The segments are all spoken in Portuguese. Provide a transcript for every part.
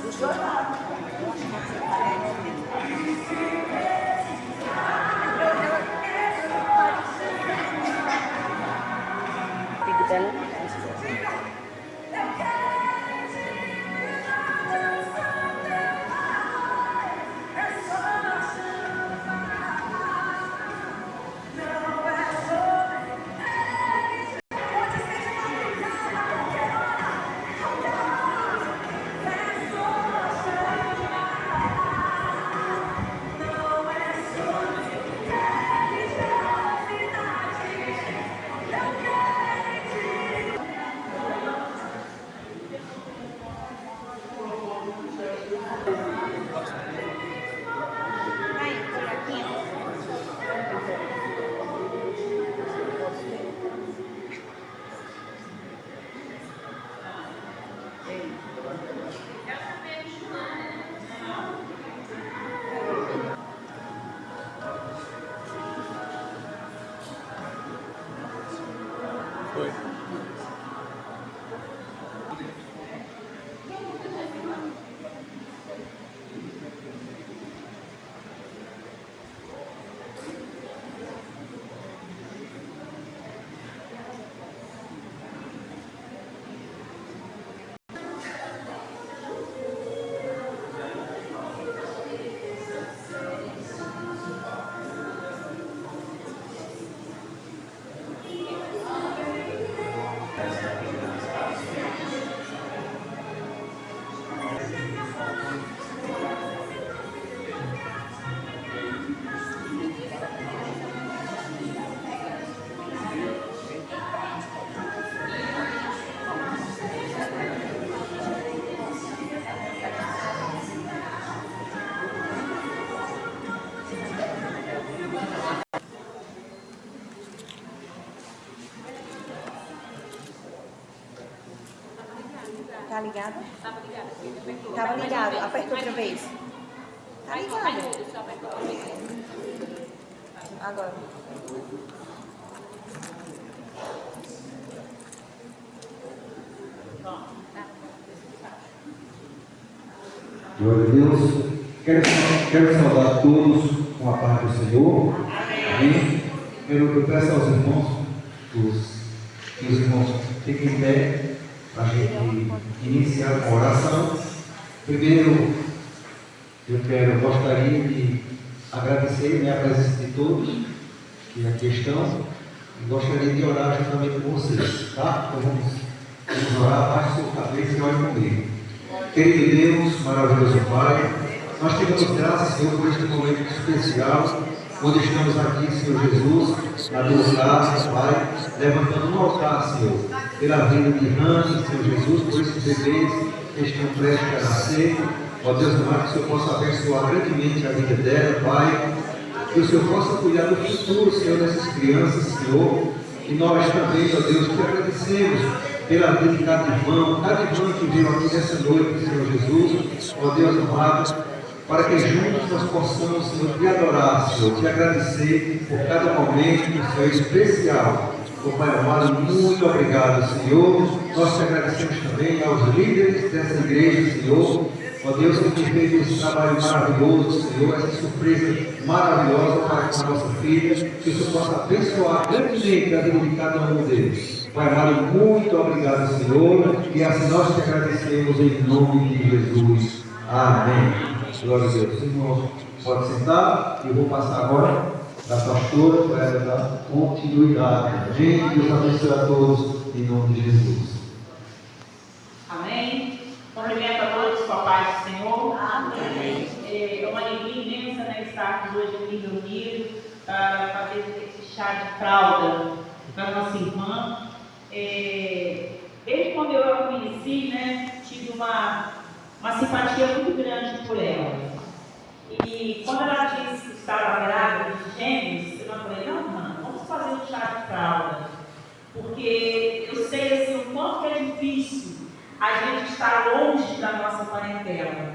Dos dois lados. O pico dela não é. Foi. Tá ligado? Tava ligado. Tava ligado. Aperta outra vez. Tá ligado. Agora. Glória a Deus. Quero saudar todos com a paz do Senhor. Amém. Eu peço aos irmãos, que os irmãos fiquem em pé para a gente iniciar a oração. Primeiro, gostaria de agradecer a presença de todos que aqui estão e gostaria de orar juntamente com vocês, tá? Então vamos orar, baixe sua cabeça e ore comigo. Querido Deus, maravilhoso Pai, nós te damos graças, Senhor, por este momento especial, onde estamos aqui, Senhor Jesus, na tua casa, Pai, levantando um altar, Senhor, pela vida de Rani, Senhor Jesus, por esses bebês que estão prestes a nascer. Ó Deus amado, que o Senhor possa abençoar grandemente a vida dela, Pai, que o Senhor possa cuidar do futuro, Senhor, dessas crianças, Senhor, e nós também, ó Deus, te agradecemos pela vida de cada irmão que veio aqui nessa noite, Senhor Jesus, ó Deus amado, para que juntos nós possamos, Senhor, te adorar, Senhor, te agradecer por cada momento, Senhor, especial. Ô Pai amado, muito obrigado, Senhor. Nós te agradecemos também aos líderes dessa igreja, Senhor. Ó Deus, que te fez esse trabalho maravilhoso, Senhor, essa surpresa maravilhosa para com a nossa filha, que o Senhor possa abençoar grandemente a vida de cada um deles. Pai amado, muito obrigado, Senhor, e assim nós te agradecemos em nome de Jesus. Amém. Glória a Deus. Irmãos, pode sentar, e eu vou passar agora da pastora para ela dar continuidade. Gente, Deus abençoe a todos em nome de Jesus. Amém. Cumprimento a todos com a paz do Senhor. Amém. É uma alegria imensa, né, estarmos hoje aqui reunidos para fazer esse chá de fralda para a nossa irmã. Desde quando eu a conheci, né, tive uma simpatia muito grande por ela. E quando ela disse que estava grávida de gêmeos, eu falei, não, mãe, vamos fazer um chá de fralda. Porque eu sei assim, o quanto que é difícil a gente estar longe da nossa parentela.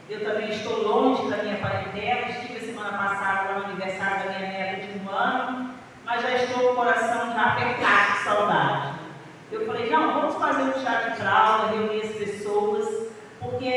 Eu também estou longe da minha parentela, estive a semana passada no aniversário da minha neta de 1 ano, mas já estou com o coração já apertado de saudade. Eu falei, não, vamos fazer um chá de fralda, reunir as pessoas, porque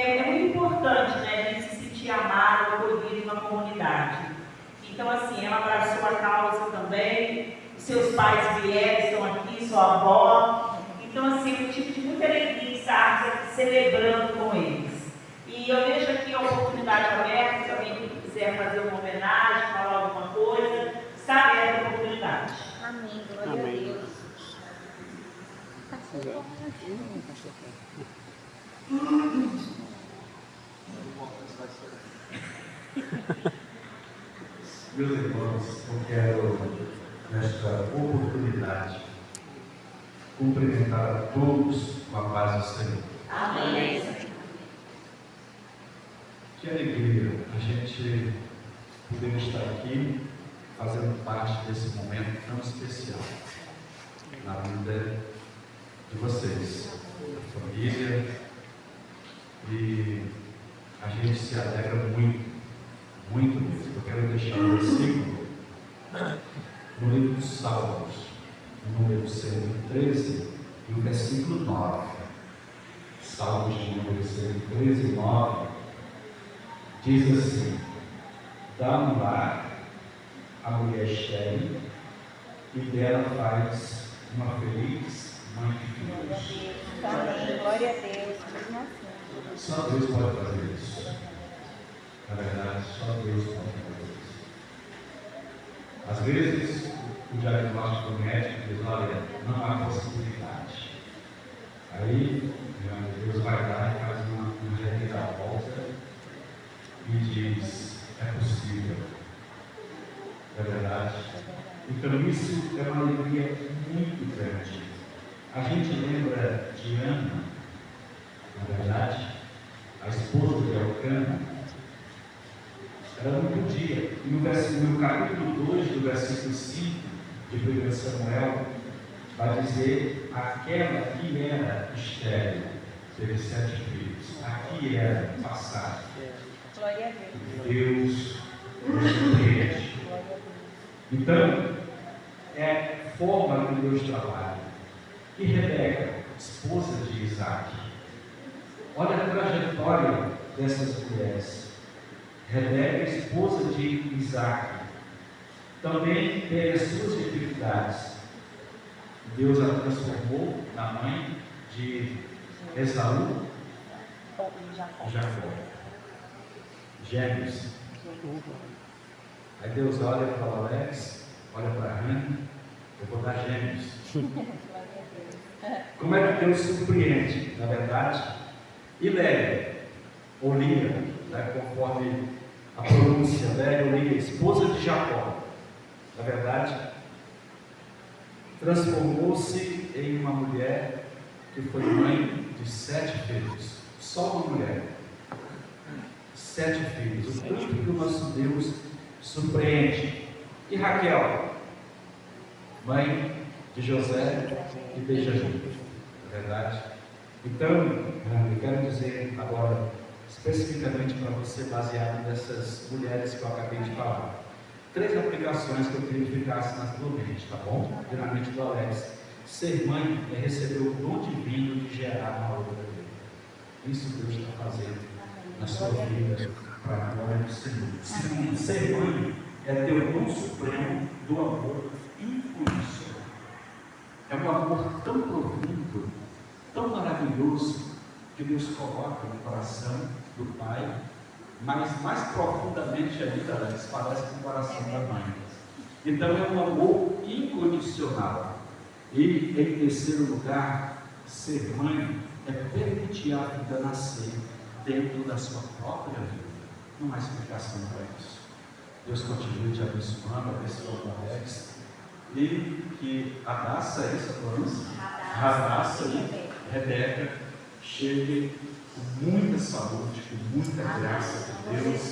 Então, assim, ela abraçou a causa também. Seus pais vieram, estão aqui, sua avó. Então, assim, é um tipo de muita alegria estarmos aqui celebrando com eles. E eu deixo aqui a oportunidade aberta, se alguém quiser fazer uma homenagem, falar alguma coisa, está aberta a oportunidade. Amém, glória a Deus. Meus irmãos, eu quero, nesta oportunidade, cumprimentar a todos com a paz do Senhor. Amém. Que alegria a gente poder estar aqui, fazendo parte desse momento tão especial na vida de vocês, da família, e a gente se alegra muito, muito mesmo. Eu quero deixar um versículo no livro dos Salmos, no número 113, e o versículo 9. Salmos de número 113 e 9, diz assim: dá um lar a mulher estéril e dela faz uma feliz mãe de filhos. Amém, glória a Deus. Mesmo assim. Só Deus pode fazer isso. Na verdade, só Deus pode fazer isso. Às vezes, o diagnóstico do médico diz: olha, não há possibilidade. Aí, Deus vai lá e faz uma reviravolta e diz: é possível. É verdade. Então, isso é uma alegria muito grande. A gente lembra de Ana, na verdade, a esposa de Elcana. Ela não podia. E no capítulo 2, do versículo 5 de 1 Samuel, vai dizer: aquela que era estéril teve 7 filhos. Aqui era passado. Glória a Deus. Deus nos surpreende. Então, é a forma que Deus trabalha. E Rebeca, esposa de Isaac, olha a trajetória dessas mulheres. Rebeca, esposa de Isaac, também teve as suas dificuldades. Deus a transformou na mãe de Esaú e Jacó, gêmeos. Aí Deus olha para o Alex, olha para a Hannah: eu vou dar gêmeos. Como é que Deus surpreende, na verdade? E Lélia, ou Lia, né, conforme a pronúncia, Lélia ou Lia, esposa de Jacó, na verdade, transformou-se em uma mulher que foi mãe de 7 filhos. Só uma mulher. 7 filhos. O tanto que o nosso Deus surpreende. E Raquel, mãe de José e Benjamim. É verdade? Então, eu quero dizer agora, especificamente para você, baseado nessas mulheres que eu acabei de falar, 3 aplicações que eu queria que ficasse na sua mente, tá bom? Primeiramente do Alex: ser mãe é receber o dom divino de gerar uma outra vida. Isso Deus está fazendo na sua vida, para a glória do Senhor. Segundo, ser mãe é ter o dom supremo do amor incondicional. É um amor tão profundo, tão maravilhoso, que Deus coloca no coração do pai, mas mais profundamente ainda, Alex, parece com o coração da mãe. Então é um amor incondicional. E, em terceiro lugar, ser mãe é permitir a vida nascer dentro da sua própria vida. Não há explicação para isso. Deus continue te abençoando, abençoando a Alex, e que a Daça, essa pronúncia, Radassa e Rebeca cheguem com muita saúde, com muita graça de Deus,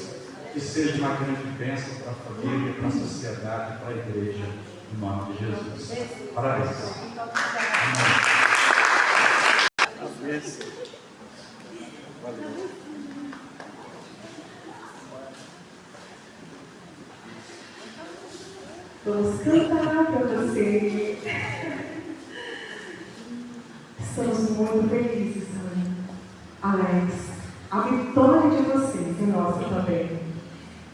que seja uma grande bênção para a família, para a sociedade, para a igreja, em nome de Jesus. Parabéns. Vamos cantar para você. Estamos muito felizes, Alex. A vitória de vocês é nossa também.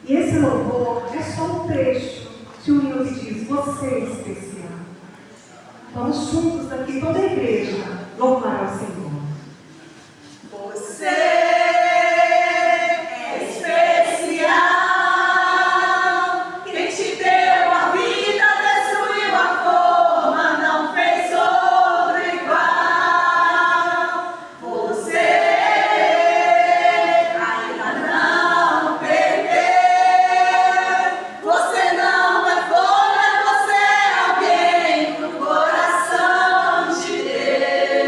E esse louvor é só um trecho de um hino que diz: você é especial. Vamos juntos aqui, toda a igreja, louvar ao Senhor. Você é especial. Quem te deu a vida, destruiu a forma, não fez outro igual. Você ainda não perdeu. Você não é folha, você é alguém no coração de Deus.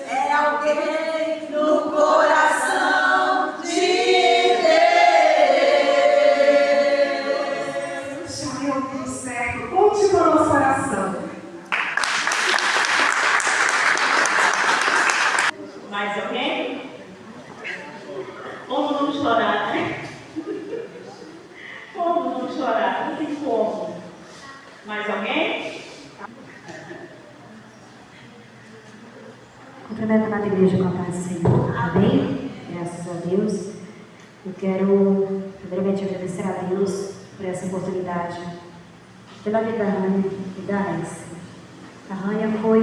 É alguém no coração de Deus. Já é o tudo certo. Conte com a nossa oração. Mais alguém? Como não chorar, né? Como não chorar? Não tem como. Mais alguém? Cumprimento a amada igreja com a paz do Senhor. Amém? Graças a Deus. Eu quero, primeiramente, agradecer a Deus por essa oportunidade, pela vida da Rania e da Alex. A Rania foi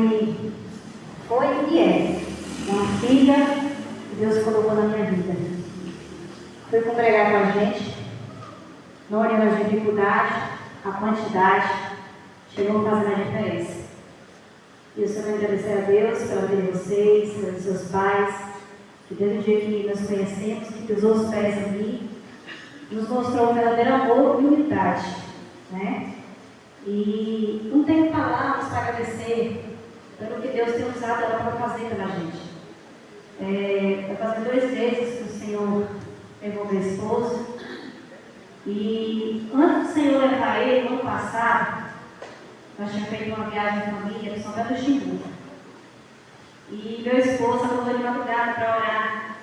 e é uma filha que Deus colocou na minha vida. Foi congregar com a gente, não olhando as dificuldades, a quantidade, chegou a fazer a diferença. E eu só quero agradecer a Deus pela vida de vocês, pelos seus pais, que desde o dia que nos conhecemos, que pisou os pés em mim, nos mostrou um verdadeiro amor e humildade, né? E não tenho palavras para agradecer pelo que Deus tem usado ela para fazer pela gente. Vai fazer 2 meses que o Senhor levou meu esposo, e antes do Senhor levar ele, no ano passado, nós tínhamos feito uma viagem em família para São Bento do Xingu. E meu esposo acordou de madrugada para orar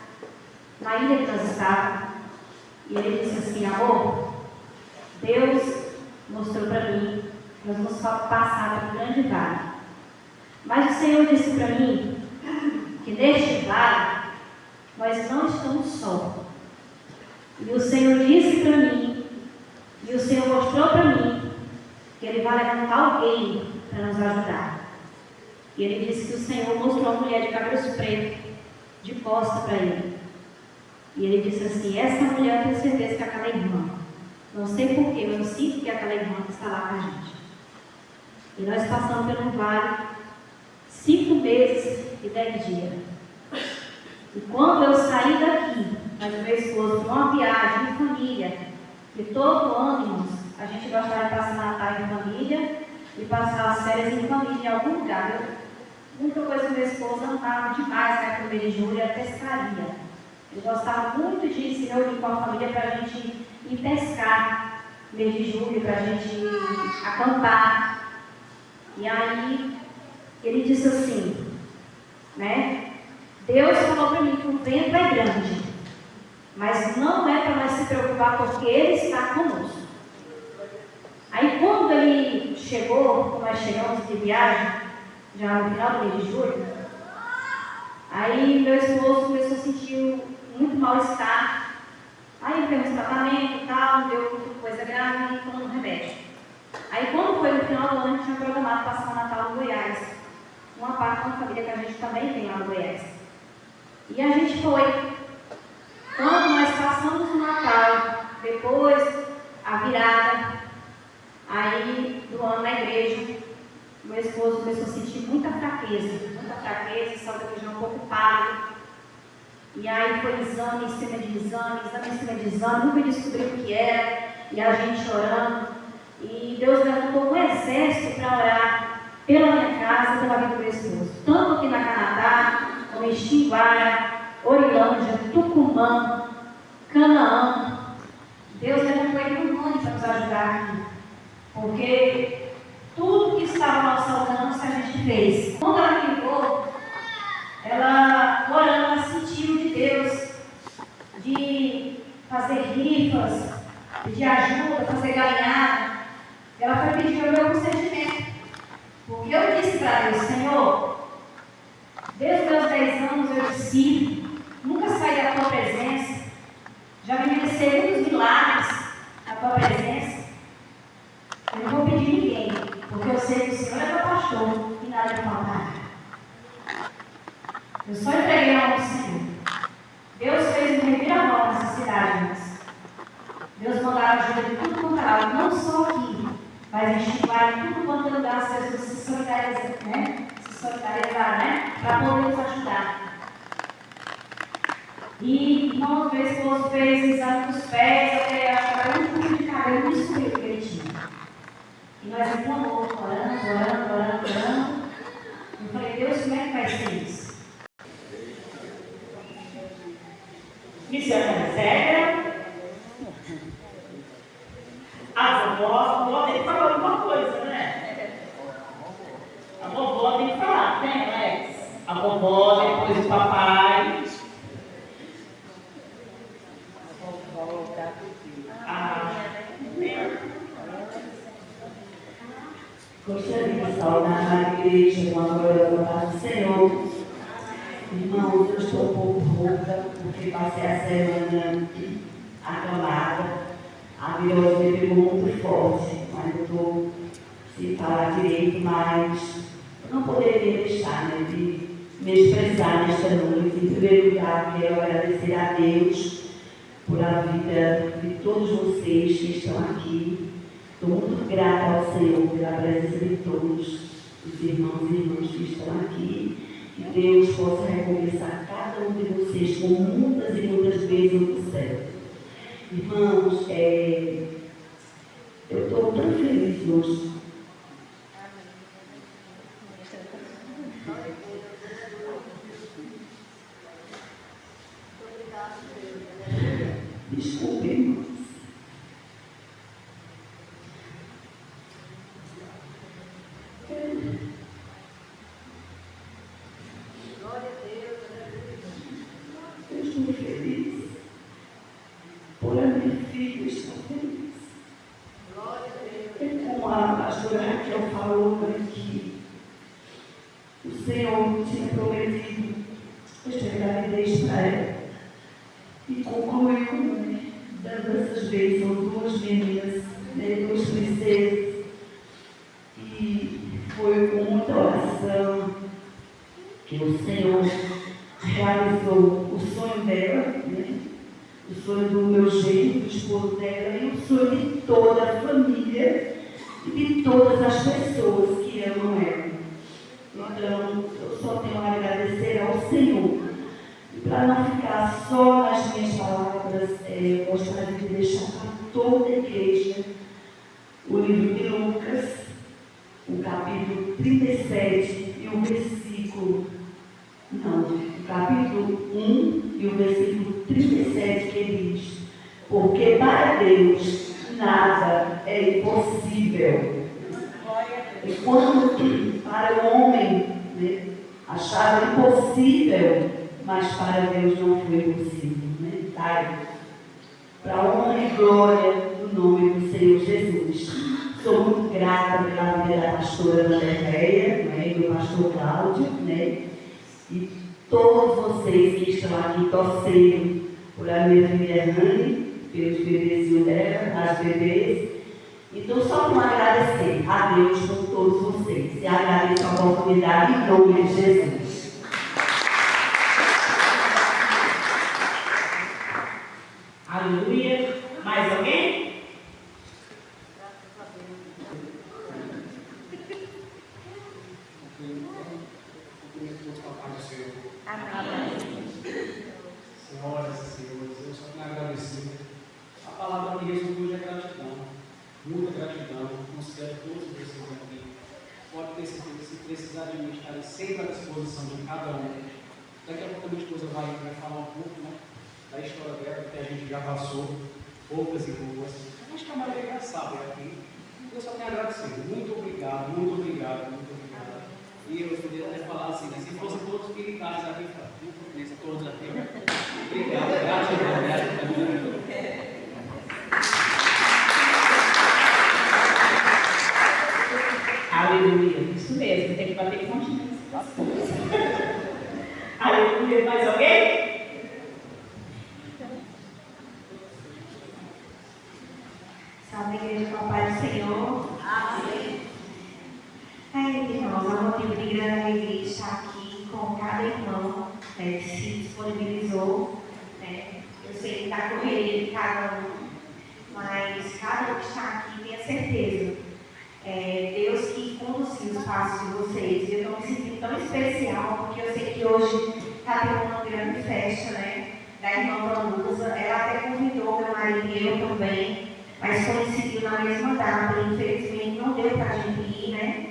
na ilha que nós estávamos. E ele disse assim: amor, Deus mostrou para mim que nós vamos passar por um grande vale. Mas o Senhor disse para mim que neste vale nós não estamos só. E o Senhor disse para mim, e o Senhor mostrou para mim, que Ele vai levantar alguém para nos ajudar. E Ele disse que o Senhor mostrou uma mulher de cabelos pretos, de costa para ele. E Ele disse assim: essa mulher eu tenho certeza que é aquela irmã. Não sei porquê, mas eu sinto que é aquela irmã que está lá com a gente. E nós passamos pelo vale 5 meses e 10 dias. E quando eu saí daqui, mas o meu esposo, para uma viagem em família, que todo ano, irmãos, a gente gostava de passar Natal em família e passar as férias em família em algum lugar. Muita coisa que meu esposo amava demais, né, no mês de julho, era pescaria. Ele gostava muito de se reunir com a família para a gente ir pescar no mês de julho, para a gente acampar. E aí, ele disse assim, né? Deus falou para mim que o vento é grande, mas não é para nós se preocupar porque Ele está conosco. Aí quando ele chegou, nós chegamos de viagem, já no final do mês de julho, aí meu esposo começou a sentir muito mal-estar. Aí ele fez um tratamento e tal, deu coisa grave e tomou um remédio. Aí quando foi no final do ano, a gente tinha programado passar o Natal no Goiás. Uma parte da família que a gente também tem lá no Goiás. E a gente foi. Quando nós passamos o Natal, depois a virada, aí do ano na igreja, meu esposo começou a sentir muita fraqueza, saúde já um pouco pálido. E aí foi exame em cima de exame, nunca descobriu o que era, e a gente orando. E Deus levantou um exército para orar pela minha casa e pela vida do meu esposo. Tanto aqui na Canadá, como em Xinguara, Orilândia, Tucumã, Canaã. Deus levantou ele no mundo para nos ajudar aqui. Porque tudo que estava ao nosso alcance a gente fez. Quando ela ligou, ela orando, ela sentiu de Deus de fazer rifas, pedir ajuda, fazer galinhada. Ela foi pedir o meu consentimento. Porque eu disse para Deus: Senhor, desde os meus 10 anos eu disse, nunca saí da tua presença, já me mereci acontecer muitos milagres na tua presença. Eu não vou pedir ninguém, porque eu sei que o Senhor é meu pastor e nada me faltará. Eu só entreguei a mão do Senhor. Deus fez um reviravolta nessa cidade, irmãos. Deus mandava ajuda de tudo quanto é lado, não só aqui, mas a gente vai em tudo quanto é lugar, as pessoas se solidarizam, né? Se solidarizar, né? Para poder nos ajudar. E irmão, meu esposo fez o exame dos pés, até acho que era um pouco de cabelo muito escuro que ele tinha. E nós reclamamos, orando. Eu falei, Deus, como é que vai ser isso? Missionária Zélia. A vovó tem que falar alguma coisa, né? A vovó tem que falar, né, Alex? A vovó, depois o papai. Gostaria de saudar a igreja com a glória da paz do Senhor. Irmãos, eu estou um pouco rouca, porque passei a semana aclamada. A virose me pegou muito forte, mas eu estou sem falar direito, mas eu não poderia deixar, né, de me expressar nesta noite. Em primeiro lugar, quero agradecer a Deus por a vida de todos vocês que estão aqui. Estou muito grata ao Senhor pela presença de todos os irmãos e irmãs que estão aqui. Que Deus possa recompensar cada um de vocês com muitas e muitas vezes no céu. Irmãos, eu estou tão feliz hoje. Desculpe, irmãos. Eu estou feliz por a minha filha estar feliz. É como a pastora Raquel falou que o Senhor tinha prometido esta gravidez para ela e concluiu dando essas bênçãos, duas meninas, né, duas princesas. E foi com muita oração que o Senhor realizou o sonho dela, né? O sonho do meu genro, do esposo dela, e o sonho de toda a família e de todas as pessoas que amam ela. Então, eu só tenho a agradecer ao Senhor. E para não ficar só nas minhas palavras, eu gostaria de deixar para toda a igreja o livro de Lucas, o capítulo 37 e o capítulo 1 e o versículo 37, que diz: porque para Deus nada é impossível. E quando para o homem, né, achava impossível, mas para Deus não foi impossível. Né? Para a honra e glória do nome do Senhor Jesus. Sou muito grata pela vida da pastora Ana Terreia, né, e do pastor Cláudio, né, e todos vocês que estão aqui torcendo por a minha filha Rani, pelos bebezinhos dela, as bebês. Então, só para agradecer a Deus por todos vocês. E agradeço a oportunidade em nome de Jesus. Aleluia. Mais alguém? Senhoras e senhores, eu só tenho a agradecer. A palavra que resume hoje é gratidão, muita gratidão. Considero todos vocês aqui. Pode ter certeza, se precisar de mim, estarei sempre à disposição de cada um. Daqui a pouco a minha esposa vai falar um pouco, né, da história dela, que a gente já passou, poucas e boas. Acho que a maioria já sabe aqui. Eu só tenho a agradecer. Muito obrigado, muito obrigado, muito obrigado. E eu poderia até falar assim, né, se fossem todos militares aqui, todos aqui, obrigado, gratidão. Aleluia. Isso mesmo, tem que bater continência. Aleluia. Mais alguém? pastor, né? Eu sei da correria de cada um, mas cada um que está aqui tenha certeza. Deus que conduziu os passos de vocês. Eu estou me sentindo tão especial, porque eu sei que hoje está tendo uma grande festa, né? Da irmã Vanusa. Ela até convidou meu marido e eu também, mas coincidiu na mesma data. Infelizmente não deu para a gente ir, né?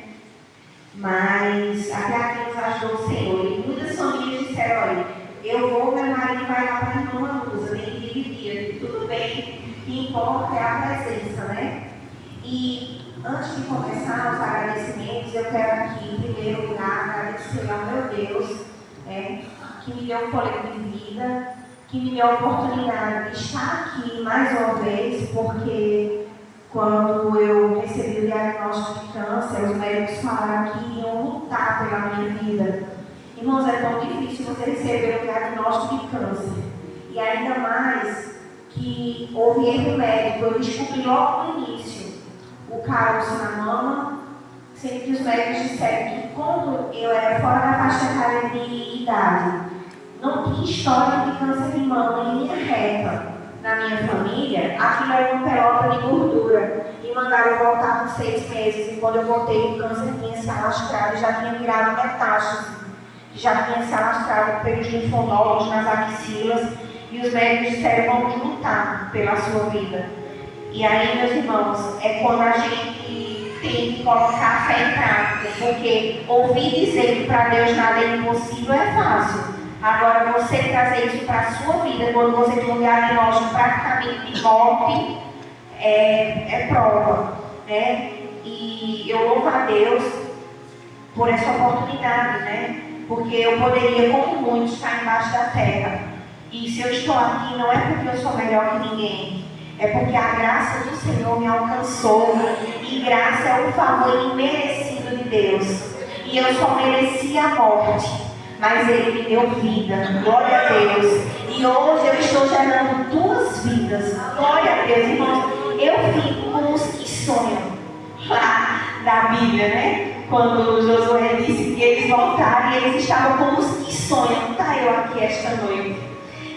Mas até aqui nos ajudou o Senhor. E muitas famílias disseram: olha, eu vou, meu marido vai lá para a irmã Vanusa, nem que dividir. Tudo bem, o que importa é a presença, né? E antes de começar os agradecimentos, eu quero aqui, em primeiro lugar, agradecer ao meu Deus, que me deu fôlego de vida, que me deu a oportunidade de estar aqui mais uma vez, porque quando eu recebi o diagnóstico de câncer, os médicos falaram que iam lutar pela minha vida. Irmãos, é tão difícil você receber o diagnóstico de câncer. E ainda mais que houve erro médico. Eu descobri logo no início o caroço na mama, sendo que os médicos disseram que quando eu era fora da faixa etária de idade, não tinha história de câncer de mama em linha reta na minha família, aquilo era uma pelota de gordura. E mandaram eu voltar com 6 meses, e quando eu voltei o câncer tinha se alastrado, já tinha virado metástase, já tinha se alastrado pelos linfonodos nas axilas, e os médicos disseram: vamos lutar pela sua vida. E aí, meus irmãos, é quando a gente tem que colocar a fé em prática, porque ouvir dizer que para Deus nada é impossível é fácil. Agora, você trazer isso para a sua vida, quando você tem um diagnóstico praticamente de morte, é prova, né? E eu louvo a Deus por essa oportunidade, né? Porque eu poderia, como muitos, estar embaixo da terra. E se eu estou aqui, não é porque eu sou melhor que ninguém. É porque a graça do Senhor me alcançou. E graça é um favor imerecido de Deus. E eu só merecia a morte, mas Ele me deu vida. Glória a Deus. E hoje eu estou gerando 2 vidas. Glória a Deus, irmãos. Eu fico com os que sonham lá da Bíblia, né? Quando Josué disse que eles voltaram e eles estavam como os que sonham. Está eu aqui esta noite.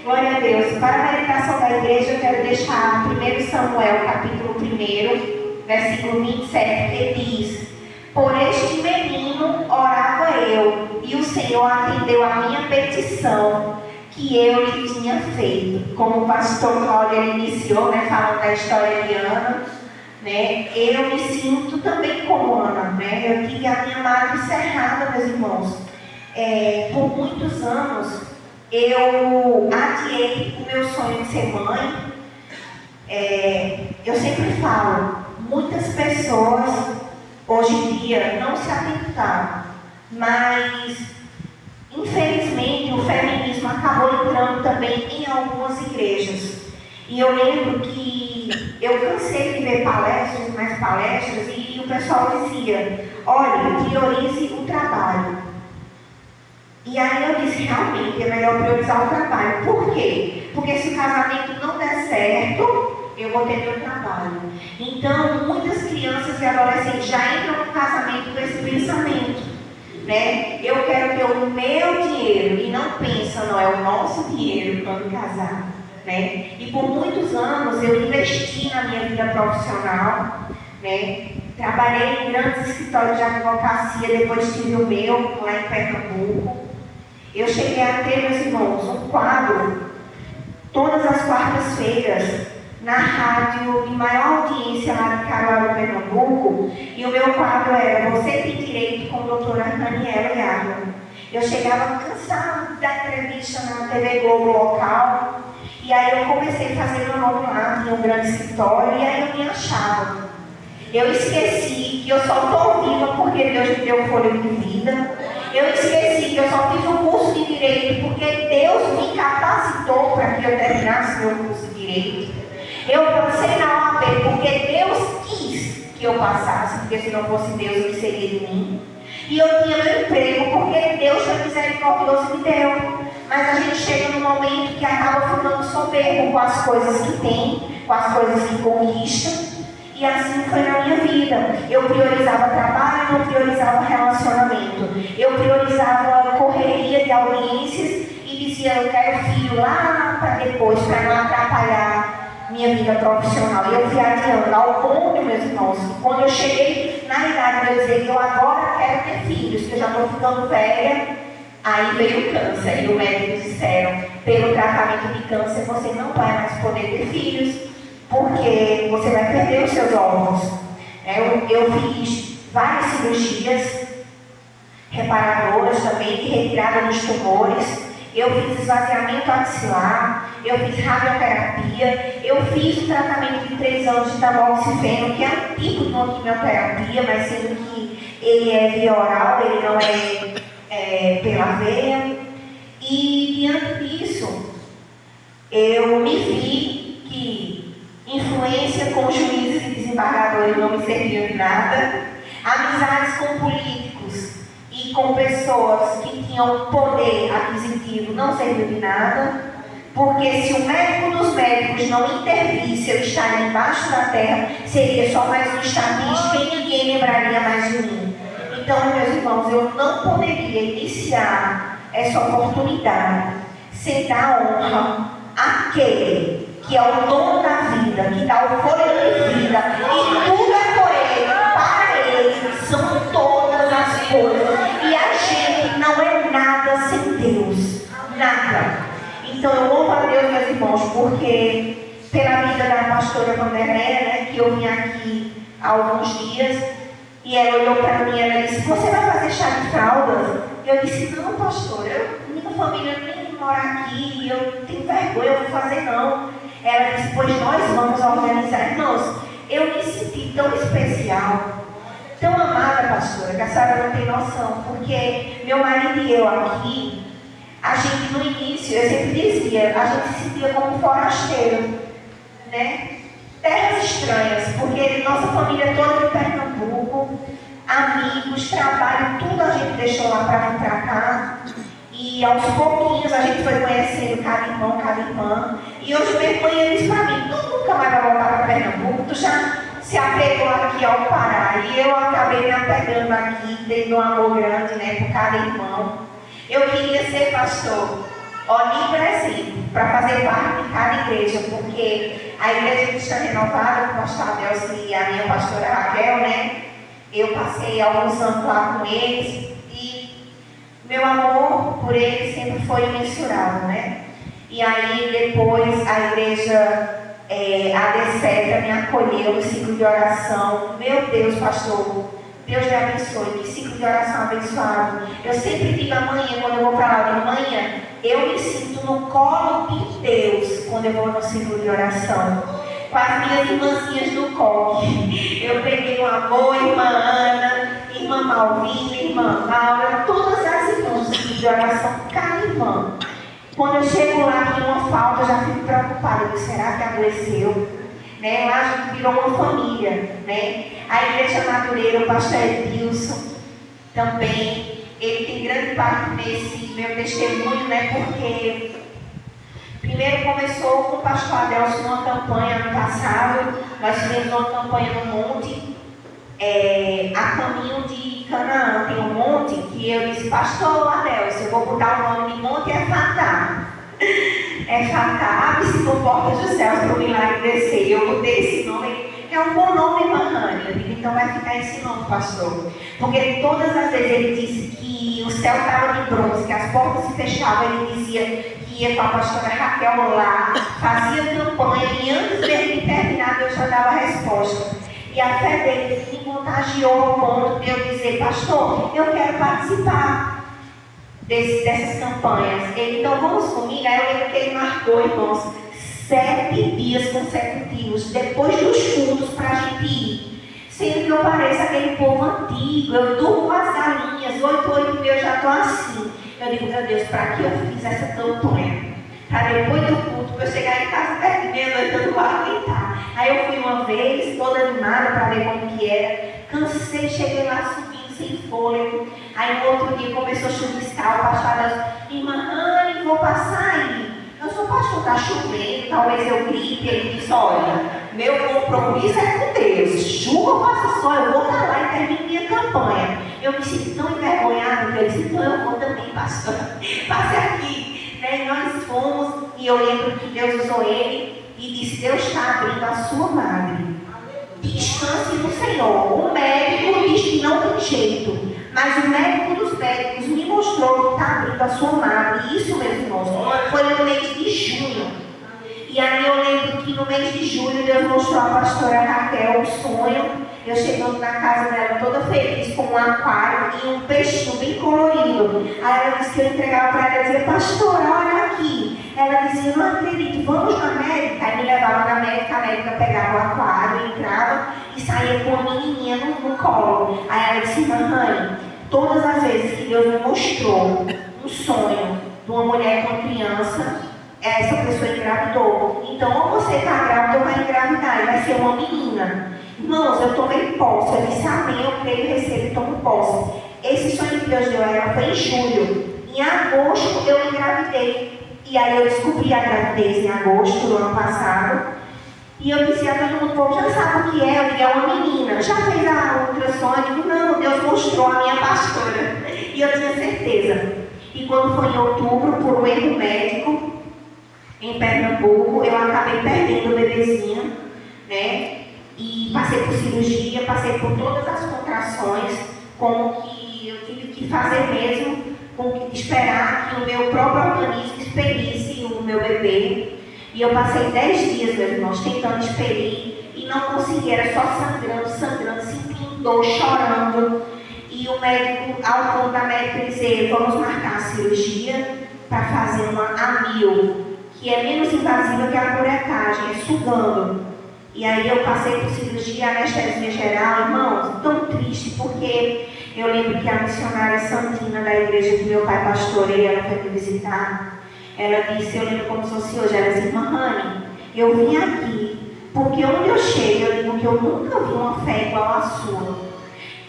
Glória a Deus. Para a meditação da igreja, eu quero deixar 1 Samuel, capítulo 1, versículo 27, que diz: por este menino orava eu, e o Senhor atendeu a minha petição que eu lhe tinha feito. Como o pastor Cláudio iniciou, né, falando da história de Ana, né, eu me sinto também como Ana, né? Eu tive a minha madre cerrada, meus irmãos. Por muitos anos eu adiei o meu sonho de ser mãe. Eu sempre falo, muitas pessoas hoje em dia não se atentaram, mas infelizmente o feminismo acabou entrando também em algumas igrejas. E eu lembro que eu cansei de ver palestras, e o pessoal dizia: olha, priorize o trabalho. E aí eu disse: realmente é melhor priorizar o trabalho. Por quê? Porque se o casamento não der certo, eu vou ter meu trabalho. Então, muitas crianças e adolescentes já entram no casamento com esse pensamento, né? Eu quero ter o meu dinheiro, e não pensam, não é o nosso dinheiro quando casar, né? E por muitos anos eu investi na minha vida profissional, né? Trabalhei em grandes escritórios de advocacia, depois tive o meu lá em Pernambuco. Eu cheguei a ter, meus irmãos, um quadro todas as quartas-feiras na rádio de maior audiência lá de Caruaru, Pernambuco, e o meu quadro era Você Tem Direito, com a doutora Daniela Yarno. Eu chegava cansada da entrevista na TV Globo local, e aí eu comecei a fazer meu nome lá em um grande escritório, e aí eu me achava. Eu esqueci que eu só estou viva porque Deus me deu fôlego de vida. Eu esqueci que eu só fiz um curso de Direito porque Deus me capacitou para que eu terminasse meu curso de Direito. Eu passei na OAB porque Deus quis que eu passasse, porque se não fosse Deus, o que seria de mim? E eu tinha meu emprego porque Deus foi misericordioso e me deu. Mas a gente chega num momento que acaba ficando soberbo com as coisas que tem, com as coisas que conquista. E assim foi na minha vida. Eu priorizava trabalho, não priorizava relacionamento. Eu priorizava correria de audiências e disse, eu quero filho lá para depois, para não atrapalhar minha vida profissional. E eu fui adiando ao ponto, meus irmãos, que quando eu cheguei na idade de eu dizer que eu agora quero ter filhos, que eu já estou ficando velha, aí veio o câncer. E os médicos disseram, pelo tratamento de câncer, você não vai mais poder ter filhos, porque você vai perder os seus órgãos. Eu fiz várias cirurgias reparadoras também, de retirada dos tumores. Eu fiz esvaziamento axilar, eu fiz radioterapia, eu fiz o tratamento de 3 anos de tamoxifeno, que é um tipo de uma quimioterapia, mas sendo que ele é via oral, ele não é pela veia. E diante disso, eu me vi que influência com juízes e desembargadores não me serviam de nada, amizades com políticos e com pessoas que tinham poder aquisitivo não serviu de nada, porque se o médico dos médicos não intervisse, eu estaria embaixo da terra, seria só mais uma estatística e ninguém lembraria mais de mim. Então, meus irmãos, eu não poderia iniciar essa oportunidade sem dar honra àquele que é o dono da vida, que dá o fôlego de vida, e tudo é por ele, para ele são todas as coisas, e a gente não é nada sem Deus, nada. Então eu louvo a Deus, meus irmãos, porque pela vida da pastora Vanderleia, né, que eu vim aqui há alguns dias, e ela olhou para mim e ela disse, você vai fazer chá de fraldas? Eu disse, não, pastora, minha família nem mora aqui, eu tenho vergonha, eu vou fazer não. Ela disse, pois nós vamos organizar. Irmãos, eu me senti tão especial, tão amada, pastora, que a senhora não tem noção, porque meu marido e eu aqui, a gente no início, eu sempre dizia, a gente se sentia como forasteiro, né? Terras estranhas, porque nossa família toda de Pernambuco, amigos, trabalho, tudo a gente deixou lá para vir para cá. E aos pouquinhos a gente foi conhecendo cada irmão, cada irmã. E hoje meu irmão disse para mim, tu nunca mais vai voltar para Pernambuco, tu já se apegou aqui ao Pará. E eu acabei me apegando aqui, tendo um amor grande, né, por cada irmão. Eu queria ser pastor onipresente para fazer parte de cada igreja, porque a igreja cristã renovada, com o pastor Adelson e a minha pastora Raquel, né, eu passei alguns anos lá com eles e meu amor por eles sempre foi imensurável, né? E aí depois a igreja AD7 me acolheu no ciclo de oração. Meu Deus, pastor, Deus me abençoe, que ciclo de oração abençoado. Eu sempre digo amanhã, quando eu vou para lá de manhã, eu me sinto no colo de Deus quando eu vou no ciclo de oração. Com as minhas irmãzinhas do coque. Eu peguei o amor, irmã Ana, irmã Malvina, irmã Laura, todas as irmãs do ciclo de oração, cada irmã. Quando eu chego lá e uma falta, eu já fico preocupada. Eu digo, será que adoeceu? Né? Lá a gente virou uma família, né? A Igreja Madureira, o pastor Edilson, também, ele tem grande parte nesse meu testemunho, né? Porque primeiro começou com o pastor Adelson numa campanha ano passado. Nós fizemos uma campanha no monte, a caminho de Canaã. Tem um monte que eu disse, pastor Adelson, eu vou botar o nome de monte Efatá. Efatá, abre-se por portas dos céus para o milagre descer. E eu botei esse nome. É um bom nome, irmã. Eu digo, então vai ficar esse nome, pastor. Porque todas as vezes ele disse que o céu estava de bronze, que as portas se fechavam, ele dizia que ia com a pastora Raquel lá, fazia campanha, e antes dele terminar, Deus já dava a resposta. E a fé dele me contagiou ao ponto de eu dizer, pastor, eu quero participar dessas campanhas. Ele, então vamos comigo. Aí eu lembro que ele marcou, irmãos, 7 dias consecutivos, depois dos cultos, para a gente ir. Sendo que eu pareço aquele povo antigo, eu durmo com as galinhas, 8 eu já estou assim. Eu digo, meu Deus, para que eu fiz essa campanha? Para depois do culto, para eu chegar em casa perto de meia-noite, eu não vou aguentar. Aí eu fui uma vez, toda animada, para ver como que era. Cansei, cheguei lá subindo sem fôlego. Aí no outro dia começou a chuviscar, o pastor disse, irmã Anne, vou passar aí. Eu sou pastor, está chovendo, talvez eu grite. Ele disse, olha, meu compromisso é com Deus. Chuva ou passa sol, eu vou estar lá e termino minha campanha. Eu me sinto tão envergonhada que eu disse, então eu vou também, pastor. Passe aqui. Né? Né? Nós fomos, e eu lembro que Deus usou ele e disse: Deus está abrindo a sua madre. Descanse no Senhor. O médico diz que não tem jeito, mas o médico dos médicos me mostrou que está abrindo a sua madre. Isso, meus irmãos, foi no mês de junho. E aí eu lembro que no mês de julho Deus mostrou à pastora Raquel um sonho. Eu chegando na casa dela toda feliz com um aquário e um peixinho bem colorido. Aí ela disse que eu entregava para ela e dizia: pastora, olha aqui. Ela dizia: não acredito, vamos na médica. Aí me levava na médica, a médica pegava o aquário, entrava e saía com a menininha no colo. Aí ela disse: mamãe, todas as vezes que Deus me mostrou um sonho de uma mulher com criança, essa pessoa engravidou. Então, ou você está grávida ou vai engravidar, e vai ser uma menina. Irmãos, eu tomei posse. Eu disse: amém, eu creio, recebo e tomo posse. Esse sonho que Deus deu a ela foi em julho. Em agosto eu engravidei. E aí eu descobri a gravidez em agosto do ano passado. E eu disse a todo mundo: o povo já sabe o que é. Eu digo: é uma menina. Já fez a ultrassom? Eu digo: não, Deus mostrou a minha pastora. E eu tinha certeza. E quando foi em outubro, por um erro médico, em Pernambuco, eu acabei perdendo o bebezinho, né? E passei por cirurgia, passei por todas as contrações, como que eu tive que fazer mesmo, esperar que o meu próprio organismo expelisse o meu bebê. E eu passei 10 dias, meus irmãos, tentando expelir e não consegui, era só sangrando, sentindo dor, chorando. E o médico, ao ponto da médica dizer: vamos marcar a cirurgia para fazer uma amio, que é menos invasiva que a curetagem, é sugando. E aí eu passei por cirurgia, anestesia geral, irmãos, tão triste, porque eu lembro que a missionária Santina da igreja que meu pai pastoreia, ela foi me visitar. Ela disse, eu lembro como se fosse hoje, ela disse: irmã Rani, eu vim aqui porque onde eu chego, eu digo que eu nunca vi uma fé igual à sua.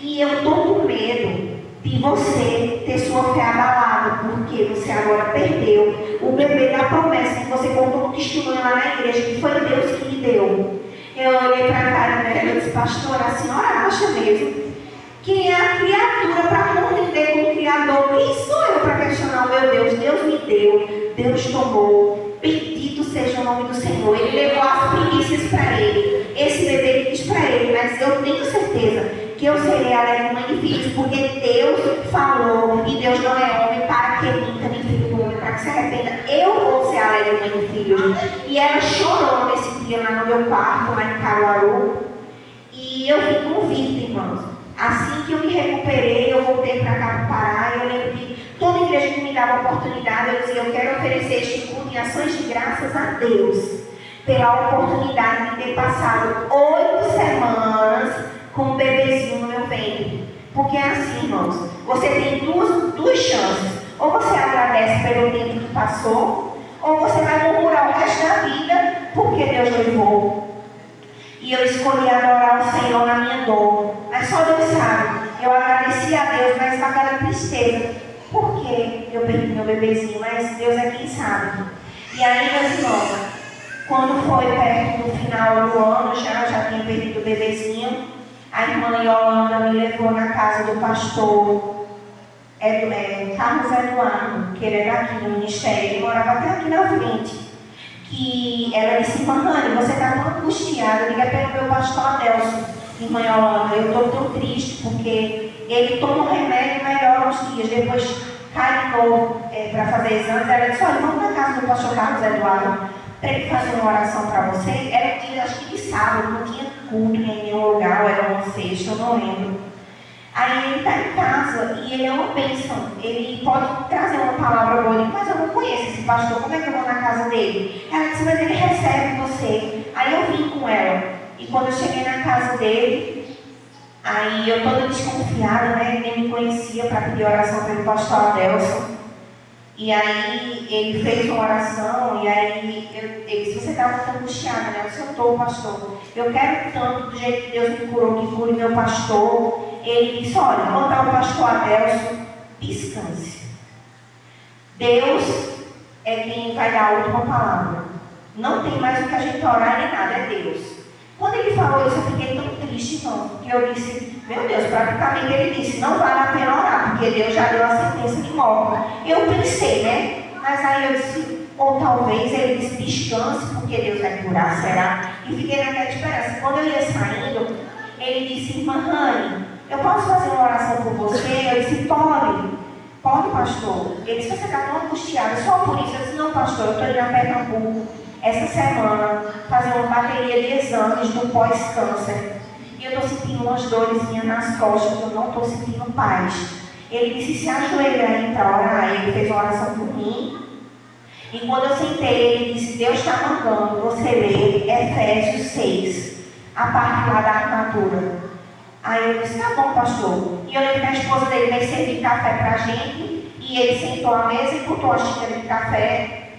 E eu estou com medo de você ter sua fé abalada, porque você agora perdeu o bebê da promessa que você contou um testemunho lá na igreja, que foi Deus que lhe deu. Eu olhei para a cara dela e disse: pastora, a senhora acha mesmo que é a criatura para contender com o Criador? Quem sou eu para questionar o meu Deus? Deus me deu, Deus tomou, bendito seja o nome do Senhor. Ele levou as primícias para ele, esse bebê ele quis para ele, mas eu tenho certeza que eu serei alegre mãe de filhos, porque Deus falou, e Deus não é homem para que minta, nem filho do homem para que se arrependa. Eu vou ser alegre mãe de filhos. E ela chorou nesse dia lá no meu quarto, lá em Caruaru, e eu fui convicta, irmãos. Assim que eu me recuperei, eu voltei para cá para o Pará, e eu lembro que toda igreja que me dava oportunidade, eu dizia: eu quero oferecer este culto em ações de graças a Deus pela oportunidade de ter passado 8 semanas com um bebezinho no meu ventre. Porque é assim, irmãos, você tem duas chances: ou você agradece pelo tempo que passou, ou você vai murmurar o resto da vida porque Deus levou. E eu escolhi adorar o Senhor na minha dor. Mas só Deus sabe. Eu agradeci a Deus, mas com aquela tristeza. Por que eu perdi meu bebezinho? Mas Deus é quem sabe. E aí, meus irmãos, quando foi perto do final do ano, já tinha perdido o bebezinho, a irmã Yolanda me levou na casa do pastor Carlos Eduardo, que ele é daqui no ministério, ele morava até aqui na frente. Que ela disse: irmã Rani, você está tão angustiada, liga pelo meu pastor Adelson. Irmã Yolanda, eu estou tão triste porque ele toma um remédio, melhora uns dias, depois cai de novo para fazer exames. Ela disse: olha, vamos na casa do pastor Carlos Eduardo para ele fazer uma oração para você. Era dia, acho que de sábado, não tinha culto em nenhum lugar, era uma sexta, eu não lembro. Aí ele está em casa e ele é uma bênção. Ele pode trazer uma palavra boa, mas eu não conheço esse pastor, como é que eu vou na casa dele? Ela disse: mas ele recebe você. Aí eu vim com ela. E quando eu cheguei na casa dele, aí eu toda desconfiada, né? Ele nem me conhecia, para pedir oração pelo pastor Adelson. E aí ele fez uma oração, e aí ele disse: você está muito angustiada, né? Eu disse: eu estou, pastor. Eu quero tanto, do jeito que Deus me curou, que cure meu pastor. Ele disse: olha, vou dar o pastor Adelson, descanse. Deus é quem vai dar a última palavra. Não tem mais o que a gente orar nem nada, é Deus. Quando ele falou isso, eu fiquei tão triste, não, porque eu disse: meu Deus, praticamente ele disse: não vale a pena orar, porque Deus já deu a sentença de morte. Eu pensei, né? Mas aí eu disse, ou talvez ele disse, descanse, porque Deus vai curar, será? E fiquei naquela esperança. Quando eu ia saindo, ele disse, irmã Rani, eu posso fazer uma oração por você? Eu disse, pode. Pode, pastor. Ele disse, você está tão angustiado, só por isso. Eu disse, não, pastor, eu estou indo a Pernambuco essa semana fazer uma bateria de exames do pós-câncer. E eu estou sentindo umas dorezinhas nas costas, eu não estou sentindo paz. Ele disse, se ajoelha aí para orar. Ele fez uma oração por mim. E quando eu sentei, ele disse, Deus está mandando você ler Efésios 6, a parte lá da armadura. Aí eu disse, tá bom, pastor. E eu lembro que a esposa dele veio servir café para a gente. E ele sentou à mesa e botou a xícara de café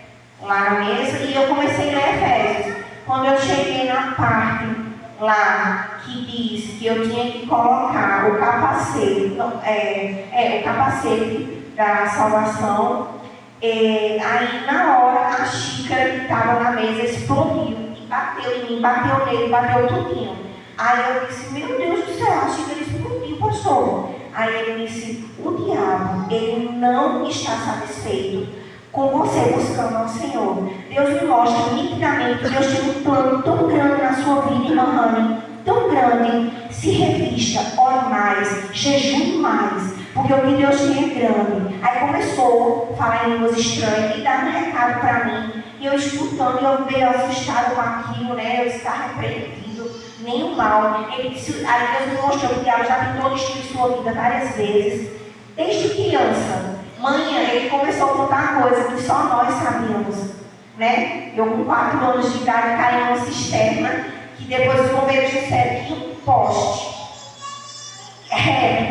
lá na mesa. E eu comecei a ler Efésios. Quando eu cheguei na parte lá que diz que eu tinha que colocar o capacete, o capacete da salvação, aí na hora a xícara que estava na mesa explodiu e bateu em mim, bateu nele, bateu tudinho. Aí eu disse, meu Deus do céu, a xícara explodiu, pastor. Aí ele disse, o diabo, ele não está satisfeito com você buscando ao Senhor. Deus me mostra nitidamente que Deus tem um plano tão grande na sua vida, irmã Rani, tão grande. Se revista, ore mais, jejue mais, porque o que Deus tem é grande. Aí começou a falar em línguas estranhas e dar um recado para mim. E eu escutando, e eu meio assustado com aquilo, né? Eu estava repreendido, nenhum mal. Ele disse, aí Deus me mostrou que o diabo já tentou destruir sua vida várias vezes. Desde criança, manhã, ele começou a contar coisas que só nós sabíamos, né? Eu com 4 anos de idade caí numa cisterna, que depois os bombeiros disseram que um poste,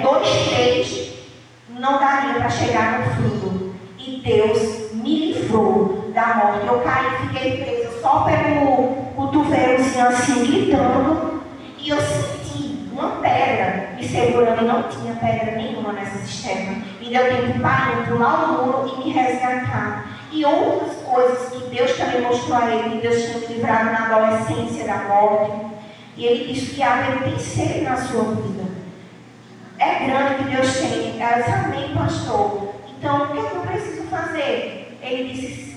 2, 3, não daria para chegar no fundo. E Deus me livrou da morte. Eu caí e fiquei presa só pelo cotovelozinho assim, gritando. E eu senti uma pedra me segurando, e não tinha pedra nenhuma nessa cisterna. E deu tempo para pular o muro e me resgatar. E outras coisas que Deus também mostrou a ele, que Deus tinha me livrado na adolescência da morte. E ele disse que há vencer na sua vida. É grande que Deus tem. Eu disse, amém, pastor. Então, o que eu preciso fazer? Ele disse,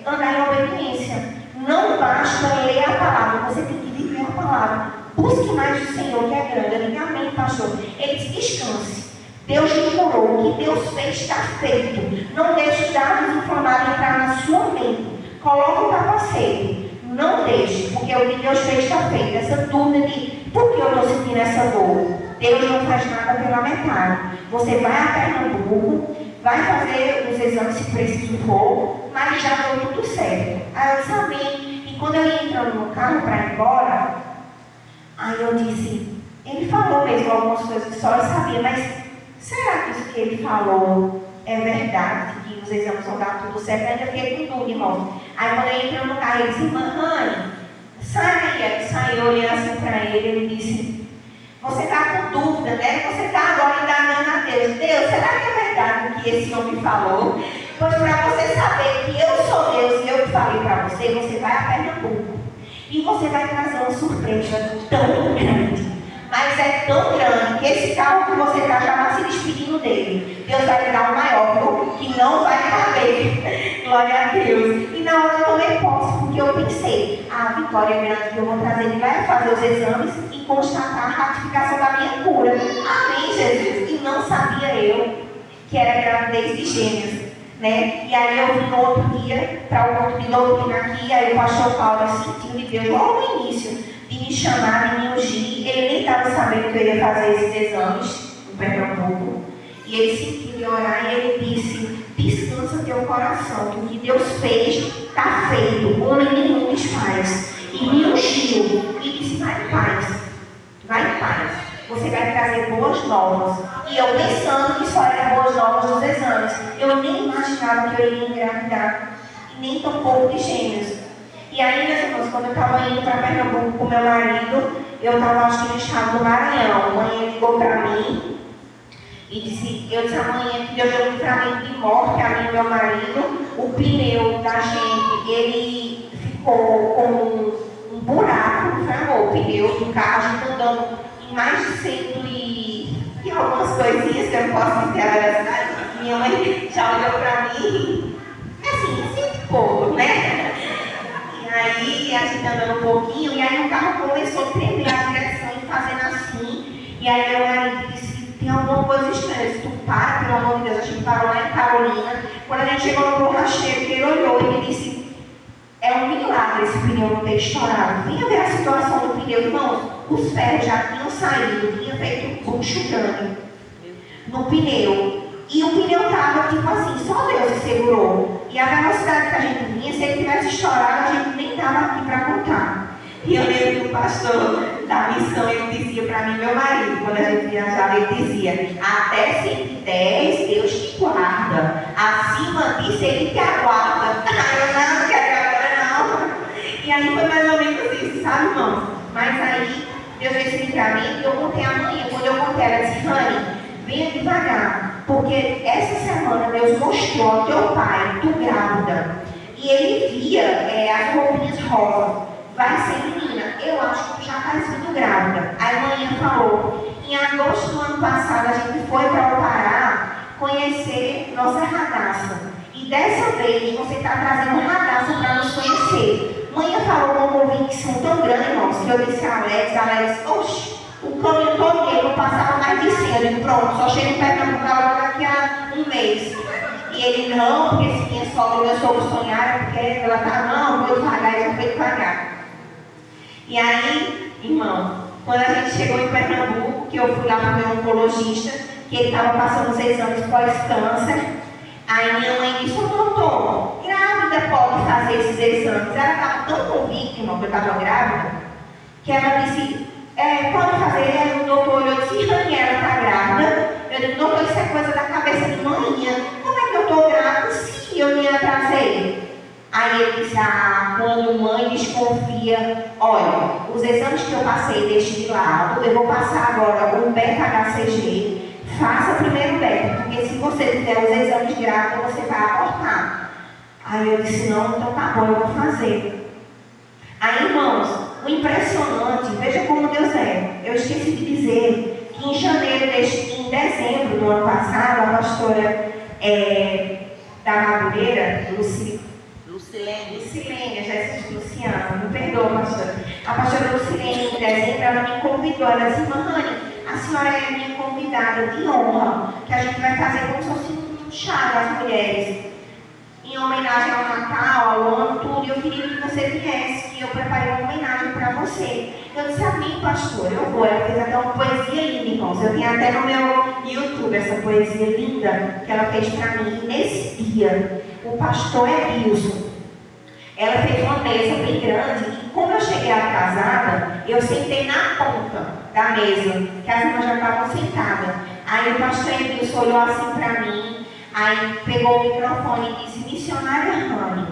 andar em obediência. Não basta ler a palavra, você tem que viver a palavra. Busque mais o Senhor, que é grande. Eu digo, amém, pastor. Ele disse, descanse. Deus te curou. O que Deus fez está feito. Não deixe os dados inflamados entrar na sua mente. Coloque o capacete. Não deixe, porque o que Deus fez está feito. Essa dúvida de por que eu estou sentindo essa dor? Deus não faz nada pela metade. Você vai a Pernambuco, vai fazer os exames se preciso for, mas já deu tudo certo. Aí eu disse, amém. E quando eu ia entrando no carro para ir embora, aí eu disse, ele falou mesmo algumas coisas que só eu sabia, mas será que isso que ele falou é verdade? Que os exames vão dar tudo certo? Eu ainda fiquei com tudo, irmão. Aí quando eu entrando no carro, ele disse, irmã Rani, sai aí. Ele saiu, olhei assim para ele disse, você está com dúvida, né? Você está agora indagando a Deus. Deus, será que é verdade o que esse homem falou? Pois para você saber que eu sou Deus e eu que falei para você, você vai a Pernambuco. E você vai trazer uma surpresa tão grande. Mas é tão grande que esse carro que você está já vai se despedindo dele. Deus vai lhe dar um maior que não vai caber. Glória a Deus. E na hora eu tomei posse, porque eu pensei, a vitória grande que eu vou trazer, ele vai fazer os exames e constatar a ratificação da minha cura. Amém, Jesus. E não sabia eu que era gravidez de gêmeos. Né? E aí eu vim no outro dia para o culto de doutrina aqui, aí o pastor Paulo sentiu de Deus logo no início de me chamar, de me ungir. Ele nem estava sabendo que eu ia fazer esses exames no Pernambuco. E ele sentiu de orar e ele disse, descansa teu coração, que o que Deus fez está feito, homem nenhum desfaz. E me ungiu e disse, vai em paz, vai em paz. Você vai trazer boas novas. E eu pensando que só eram boas novas nos exames. Eu nem imaginava que eu ia engravidar. E nem tão pouco de gêmeos. E aí, meus irmãos, quando eu estava indo para Pernambuco com meu marido, eu estava, acho que no estado do Maranhão. A mãe ligou para mim e disse, eu disse a mãe que Deus deu um livramento de morte a mim e meu marido. O pneu da gente, ele ficou com um buraco, não foi amor? O pneu do carro, a gente andando mais de 100 e algumas coisinhas que eu não posso dizer a verdade. Minha mãe já olhou para mim né? E aí a gente andando um pouquinho, e aí o carro começou a tremer a direção e fazendo assim. E aí meu marido disse, tem alguma coisa estranha. Se tu para, pelo amor de Deus, a gente parou lá em Carolina. Quando a gente chegou no borracheiro, ele olhou e ele disse, é um milagre esse pneu não ter estourado. Vinha ver a situação do pneu, irmãos, os ferros já tinham saído, tinha feito um bucho grande no pneu. E o pneu estava tipo assim, só Deus que segurou. E a velocidade que a gente vinha, se ele tivesse estourado, a gente nem estava aqui para contar. E eu lembro que o pastor da missão, ele dizia para mim, meu marido, quando a gente viajava, ele dizia, até 110 Deus te guarda, acima disso ele te aguarda. Eu não quero agora não. E aí foi mais ou menos isso, sabe, irmãos? Mas aí Deus disse assim para mim, eu contei amanhã, quando eu contei, ela disse, Rani, venha devagar, porque essa semana Deus mostrou ao teu pai, tu grávida, e ele via as roupinhas rosas. Vai ser menina, eu acho que tu já estás vindo grávida. Aí a manhã falou, em agosto do ano passado a gente foi para o Pará conhecer nossa ragazza. E dessa vez você está trazendo ragazza para nos conhecer. Manhã falou com uma convicção tão grande, irmãos, que eu disse a Alex, oxe, o caminho todo eu não passava mais de 100. Eu digo, pronto, só chego em Pernambuco daqui a um mês. E ele, não, porque se minha sogra e meu sogro sonharam, porque ela tá, não, vou devagar, eu já fui devagar. E aí, irmão, quando a gente chegou em Pernambuco, que eu fui lá para o meu oncologista, que ele estava passando os exames pós-câncer, aí minha mãe disse, doutor, grávida pode fazer esses exames. Ela estava tão convicta, irmão, que eu estava grávida, que ela disse, pode fazer. Aí o doutor olhou e disse, Raniela está grávida. Eu disse, doutor, isso é coisa da cabeça de manhã. Como é que eu estou grávida se eu me atrasei? Aí ele disse, quando mãe desconfia, olha, os exames que eu passei deixe de lado, eu vou passar agora um beta-HCG, faça primeiro o beta, porque se você fizer os exames grávidos, você vai abortar. Aí eu disse, não, então tá bom, eu vou fazer. Aí, irmãos, o impressionante, veja como Deus é. Eu esqueci de dizer que em dezembro do ano passado, a pastora da Madureira, Lucilene, Jesus Luciano, me perdoa, pastora. A pastora Lucilene, em dezembro, ela me convidou. Ela disse, Rani, a senhora é minha convidada de honra, que a gente vai fazer como se fosse um chá das mulheres, em homenagem ao Natal, ao ano, tudo. E eu queria que você viesse, que eu preparei uma homenagem para você. Eu disse, amém, pastor, eu vou. Ela fez até uma poesia linda, irmãos. Eu tenho até no meu YouTube essa poesia linda que ela fez para mim. E nesse dia, o pastor Edilson, ela fez uma mesa bem grande, e como eu cheguei atrasada, eu sentei na ponta da mesa, que as irmãs já estavam sentadas. Aí o pastor Edilson olhou assim para mim, aí pegou o microfone e disse, missionária Rani,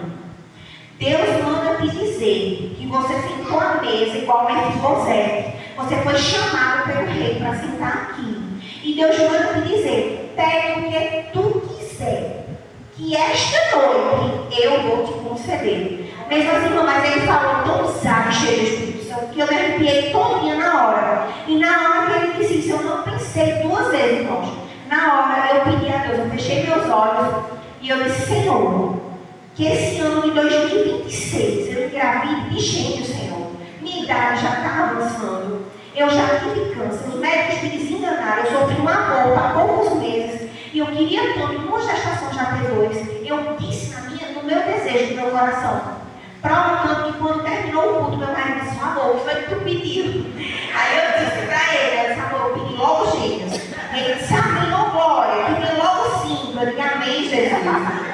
Deus manda te dizer que você sentou à mesa igual Mefibosete. Você foi chamado pelo rei para sentar aqui. E Deus manda te dizer, pede o que tu quiser, que esta noite eu vou te conceder. Mesmo assim, mas ele falou tão usado, cheio do Espírito Santo, que eu me arrepiei todinha na hora. E na hora que ele disse isso, eu não pensei duas vezes, irmãos. Na hora eu pedi a Deus, eu fechei meus olhos e eu disse, Senhor, que esse ano de 2026 eu engravide de gêmeo, Senhor. Minha idade já está avançando. Eu já tive câncer. Os médicos me desenganaram. Eu sofri um aborto há poucos meses. E eu queria tanto, numa gestação já ter 2. Eu disse no meu desejo, no meu coração, provocando que quando terminou o culto, meu marido disse, amor, foi que tu pediu. Aí eu disse para ele, eu disse, amor, eu pedi logo gêmeos. Ele disse, amém, ô glória, eu pedi logo 5. Eu disse, amém, Jesus.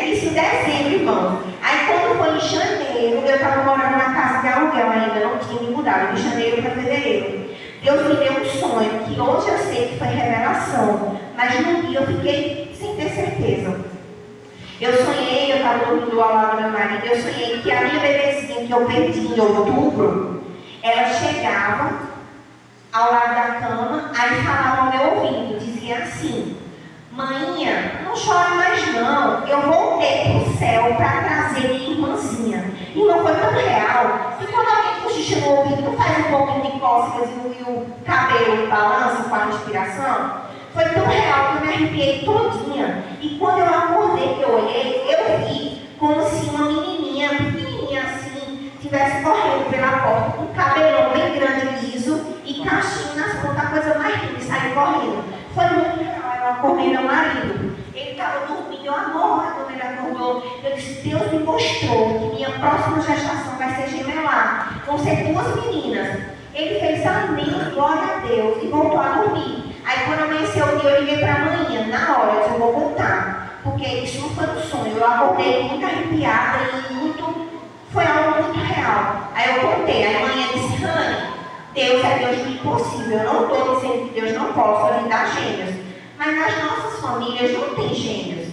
Isso em dezembro, irmão. Aí quando foi em janeiro, eu estava morando na casa de aluguel ainda, não tinha me mudado, de janeiro para fevereiro. Deus me deu um sonho, que hoje eu sei que foi revelação, mas no dia eu fiquei sem ter certeza. Eu sonhei, eu estava dormindo ao lado do meu marido, eu sonhei que a minha bebezinha que eu perdi em outubro, ela chegava ao lado da cama, aí falava ao meu ouvido, dizia assim, Maninha, não chore mais não, eu voltei para o céu para trazer minha irmãzinha. Irmão, foi tão real, que quando alguém cochicha no ouvido, não faz um pouquinho de cócegas e o cabelo balança com a respiração? Foi tão real que eu me arrepiei todinha. E quando eu acordei, que eu olhei, eu vi como se uma menininha, pequenininha assim, estivesse correndo pela porta com um cabelão bem grande, liso, e cachinho nas pontas, a coisa mais linda, e saiu correndo. Foi muito legal, eu acordei meu marido. Ele estava dormindo, eu agora, quando ele acordou, eu disse, Deus me mostrou que minha próxima gestação vai ser gemelar. Vão ser 2 meninas. Ele fez amém, glória a Deus, e voltou a dormir. Aí quando amanheceu o dia, eu liguei para a manhã, na hora, eu vou contar. Porque isso não foi um sonho, eu acordei muito arrepiada e foi algo muito real. Aí eu contei, aí a manhã disse, Rani, Deus é Deus do impossível. Eu não estou dizendo que Deus não possa lhe dar gêmeos. Mas nas nossas famílias não tem gêmeos.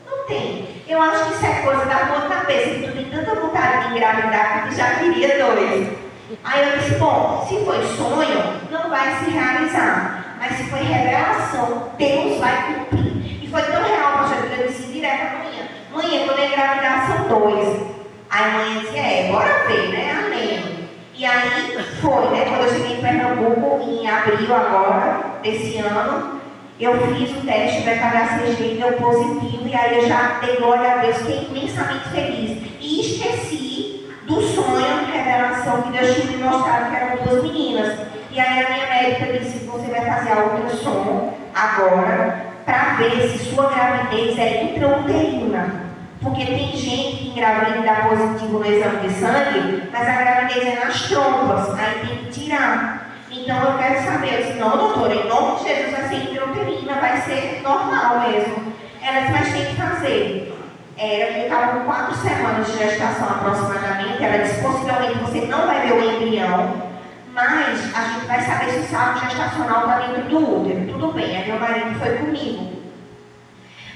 Não tem. Eu acho que isso é coisa da tua cabeça, que tu tem tanta vontade de engravidar que tu já queria 2. Aí eu disse, bom, se foi sonho, não vai se realizar. Mas se foi revelação, Deus vai cumprir. E foi tão real, pastor, que eu disse direto à manhã. Mãe, quando eu engravidar são 2. Aí a mãe disse, bora ver, né? Amém. E aí foi, né? Quando eu cheguei em Pernambuco, em abril agora, desse ano, eu fiz o teste do FHCG e deu positivo, e aí eu já dei glória a Deus, fiquei imensamente feliz. E esqueci do sonho de revelação que Deus tinha me mostrado, que eram 2 meninas. E aí a minha médica disse que você vai fazer a ultrassom agora, para ver se sua gravidez é intrauterina. Porque tem gente que engravida e dá positivo no exame de sangue, mas a gravidez é nas trompas, aí tem que tirar. Então eu quero saber, eu disse, não, doutora, em nome de Jesus vai ser intrauterina, vai ser normal mesmo. Ela disse, mas tem que fazer. Eu estava com 4 semanas de gestação aproximadamente, ela disse, possivelmente você não vai ver o embrião, mas a gente vai saber se o saco gestacional está dentro do útero. Tudo bem, aí meu marido foi comigo.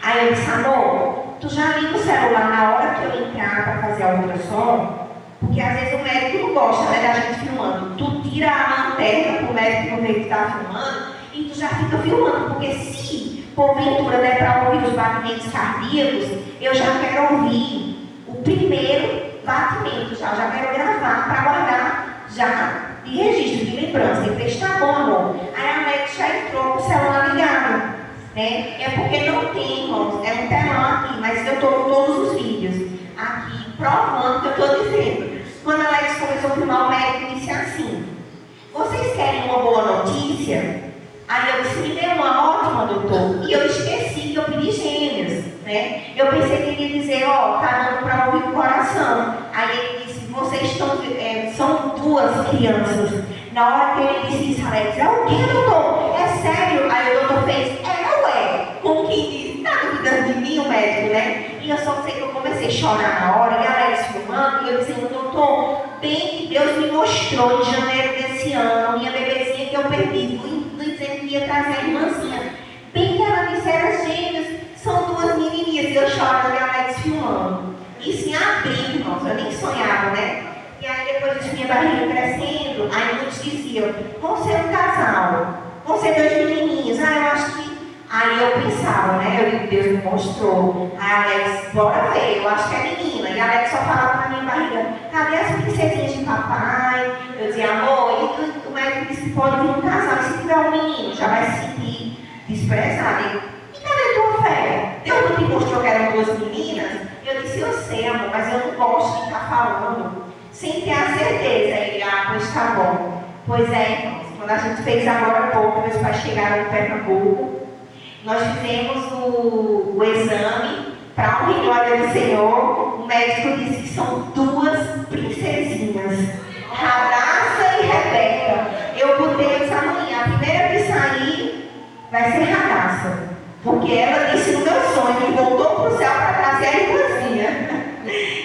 Aí eu disse, amor, tu já liga o celular na hora que eu entrar para fazer a ultrassom? Porque às vezes o médico não gosta, né, da gente filmando. Tu tira a lanterna para o médico não ver que está filmando e tu já fica filmando. Porque se porventura der para ouvir os batimentos cardíacos, eu já quero ouvir o primeiro batimento, já quero gravar para guardar já de registro, de lembrança. Ele fez, tá bom, amor. Aí a médica já entrou com o celular ligado. É porque não tem, irmãos, é um telão aqui, mas eu estou com todos os vídeos aqui, provando o que eu estou dizendo. Quando a Alex começou a filmar, o médico disse assim, vocês querem uma boa notícia? Aí eu disse, me dê uma ótima, doutor. E eu esqueci que eu pedi gêmeos, né? Eu pensei que ele ia dizer, tá dando para ouvir o coração. Aí ele disse, vocês estão, são 2 crianças. Na hora que ele disse isso, Alex, é o que, doutor? É sério? Aí o doutor fez, como quem diz, tá duvidando de mim, o médico, né? E eu só sei que eu comecei a chorar na hora, e a Alex filmando, e eu dizendo, doutor, bem que Deus me mostrou em janeiro desse ano, minha bebezinha que eu perdi, fui dizendo que ia trazer a irmãzinha. Bem que ela disse, era gêmeos, são 2 menininhas, e eu chorando e a Alex filmando. Isso em abril, irmãos, eu nem sonhava, né? E aí depois de minha barriga crescendo, aí muitos diziam, vão ser um casal, vão ser 2 menininhos, eu acho que. Aí eu pensava, né? Eu digo, Deus me mostrou. Aí a Alex, bora ver, eu acho que é menina. E a Alex só falava na minha barriga, cadê as princesinhas de papai? Eu dizia, amor, e o médico disse que pode vir um casal. E se tiver um menino, já vai se sentir desprezado. E cadê a tua fé? Deus não te mostrou que eram 2 meninas? Eu disse, eu sei, amor, mas eu não gosto de estar falando sem ter a certeza. Ele, pois tá bom. Pois é, irmãos, quando a gente fez agora há pouco, meus pais chegaram em Pernambuco, nós fizemos o exame para a glória do Senhor. O médico disse que são 2 princesinhas, Radassa e Rebeca. Eu botei essa manhã, a primeira que sair vai ser Radassa, porque ela disse no meu sonho que voltou para o céu para trazer a irmãzinha.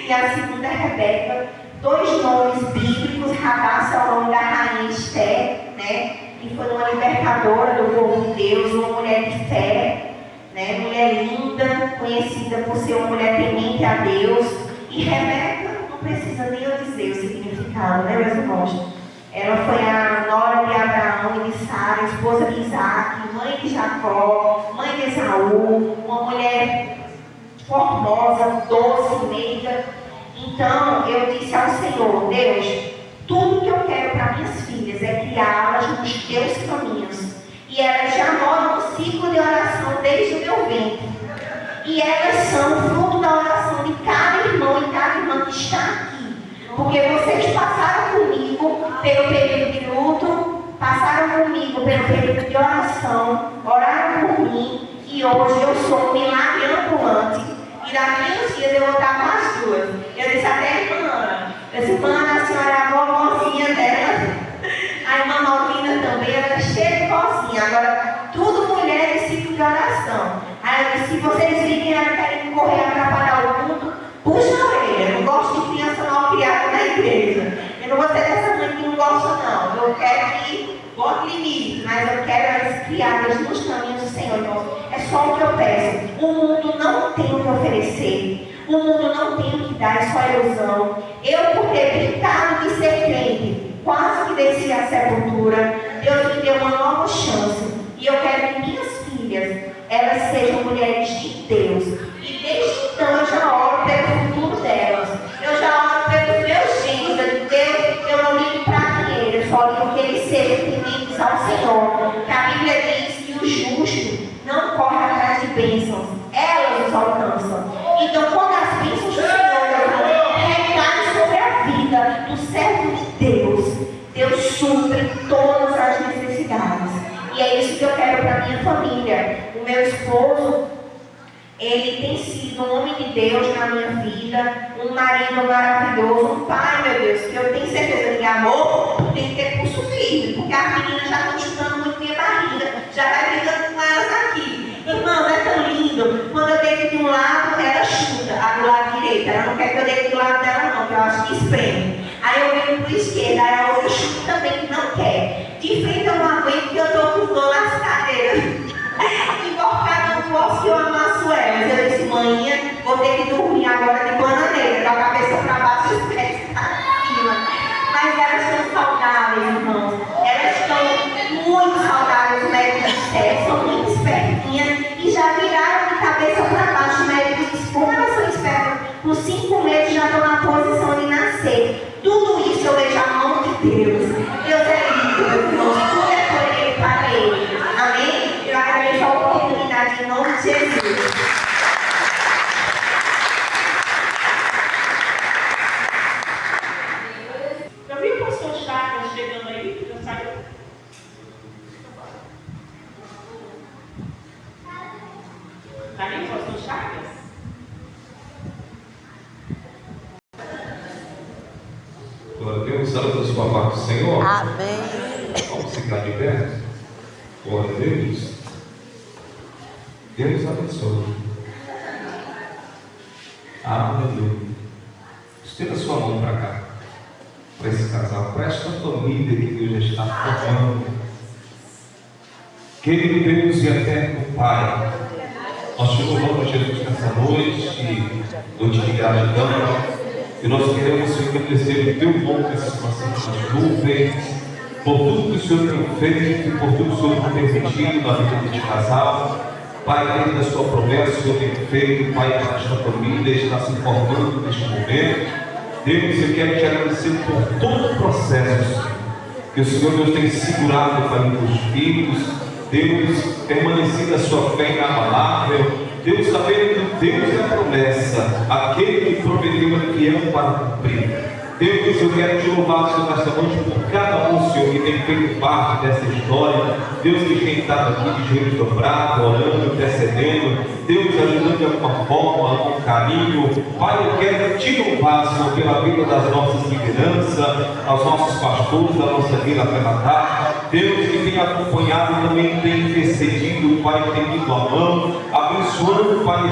E a segunda é Rebeca, 2 nomes bíblicos. Radassa é o nome da rainha Esther, né? Que foi uma libertadora do povo de Deus, uma mulher de fé, né? Mulher linda, conhecida por ser uma mulher temente a Deus. E Rebeca, não precisa nem eu dizer o significado, né, meus irmãos? Ela foi a nora de Abraão e de Sara, esposa de Isaac, mãe de Jacó, mãe de Esaú, uma mulher formosa, doce, meiga. Então, eu disse ao Senhor, Deus, tudo que eu quero para minhas filhas é criá-las nos teus caminhos. E elas já moram no ciclo de oração desde o meu ventre. E elas são fruto da oração de cada irmã. Porque vocês passaram comigo pelo período de luto, passaram comigo pelo período de oração, oraram por mim, e hoje eu sou um milagre ambulante. E daqui uns dias eu vou estar com as duas. Eu disse até a irmã Ana, a senhora é a vovozinha dela. A irmã Malvina também, ela é cheia de vozinha. Agora, tudo mulher de ciclo de oração. Aí eu disse, se vocês virem ela querendo correr, atrapalhar o mundo, puxa a orelha. Eu não gosto de criança mal criada na igreja. Eu não vou ser dessa mãe que não gosta, não. Eu quero que bote limite, mas eu quero elas criadas nos caminhos do Senhor. Então, é só o que eu peço. O mundo não tem o que oferecer. O mundo não tem o que dar, é só ilusão. Eu, por ter brincado de ser crente, quase que desci a sepultura, Deus me deu uma nova chance. E eu quero que minhas filhas, elas sejam mulheres de Deus. E desde então eu já oro pelo futuro delas. Eu já oro pelos meus filhos. Deus, eu não ligo para dinheiro, eu só ligo que eles sejam tementes ao Senhor. Que a Bíblia diz que o justo não corre atrás de bênçãos, elas os alcançam. Então, quando as bênçãos do Senhor recaem sobre a vida do servo de Deus, Deus supre todas as necessidades. E é isso que eu quero para minha família. O meu esposo, ele tem sido um homem de Deus na minha vida, um marido maravilhoso, um pai, meu Deus, que eu tenho certeza que amor tem que ter curso firme, porque as meninas já estão chutando muito minha barriga, já vai brigando com elas aqui. Irmãos, é tão lindo. Quando eu deito de um lado, ela chuta, a do lado direito. Ela não quer que eu deite do lado dela, não, que eu acho que espreme. Aí eu venho para o esquerdo, aí a outra chuta também que não quer. De frente eu não aguento, porque eu estou com dor nas cadeiras. Emborcada no posso que eu amasso elas. Eu disse, manhã, vou ter que dormir agora de bananeira, da cabeça para baixo e os pés para cima. Mas elas estão saudáveis, irmãos. Elas estão muito saudáveis, o médico disse, são muito espertinhas e já viraram de cabeça para baixo. O médico disse, como elas são espertas, com 5 meses já estão na posição de nascer. Tudo isso eu vejo a mão de Deus. Deus é lindo, meus irmãos. Tudo é por Ele, para Ele. Amém? Eu agradeço a oportunidade em nome de Jesus. Eu vi o pastor Chagas chegando aí, já saiu. Está aí o pastor Chagas? Glória a Deus, saúde da sua paz do Senhor. Amém. Vamos ficar de pé. Glória a Deus. Deus abençoe. Aleluia. Estenda sua mão para cá, para esse casal, para esta família que Deus já está formando. Querido Deus e eterno Pai, nós te louvamos, Jesus, nessa noite de gratidão. E nós queremos agradecer o teu nome nessa situação das nuvens, por tudo que o Senhor tem feito e por tudo que o Senhor tem permitido na vida deste casal. Pai, dentro da sua promessa, o Senhor tem feito, Pai, para esta família está se formando neste momento. Deus, eu quero te agradecer por todo o processo que o Senhor Deus tem segurado para os filhos. Deus, permanecido a sua fé inabalável. Deus, sabendo que Deus é a promessa, aquele que prometeu é fiel para cumprir. Deus, eu quero te louvar, Senhor, nesta noite por cada um, Senhor, que tem feito parte dessa história. Deus, que tem estado aqui de joelhos dobrados, orando, intercedendo. Deus, ajudando de alguma forma, com carinho. Pai, eu quero te louvar, Senhor, pela vida das nossas lideranças, aos nossos pastores, da nossa vida prelatar. Deus, que tem acompanhado, também tem intercedido, Pai, tem ido a mão, abençoando, Pai,